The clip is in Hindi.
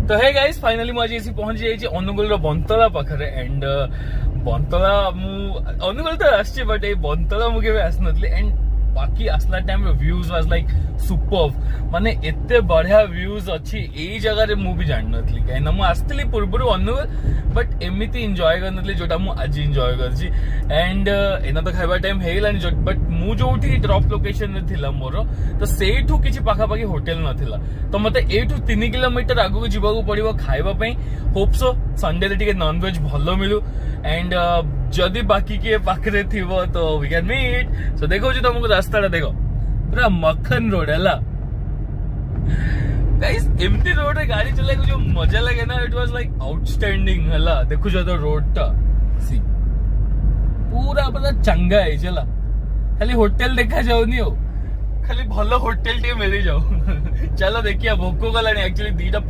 तो हे गाइस फाइनली मुझे एसी पहुंच जाइए अनुगुल बंतला पाखे एंड बंतला अनुगुल तो आसची बट ये बंतला मुझे आस नी एंड बाकी आसला time views was like superb माने एते बढ़िया व्यूज अच्छी यही जगह रे मु भी जान नथली कहीं मु आसली पूर्व अनुगुल बट एमती एंजॉय करनथली जोटा मु आज एंजॉय करछि एंड एना तो खाइबा टाइम हेलानी बट मु जोठी ड्रॉप लोकेशन रे थिला मोर तो सेठू किछि पाखा पाखी होटल नथिला तो मते एठू 3 किलोमीटर आगु जिबाकू पड़िबो खाइबा पई होप सो संडे रे टिके नॉन वेज भलो मिलू एंड जदि बाकी के पाखरे थिबो तो वी कैन मीट सो देखो जो तुमको रास्ता देखो पूरा मक्खन रोड है गाइस एमती रोड रे गाड़ी चले जो मजा लगे ना इट वाज लाइक आउटस्टैंडिंग हला देखो जो तो रोड टा सी पूरा पता चंगा है चला खाली होटल देखा जाउनी हो खाली भलो होटल टे मिली जाओ चलो देखिए भोक गलानी एक्चुअली 2टा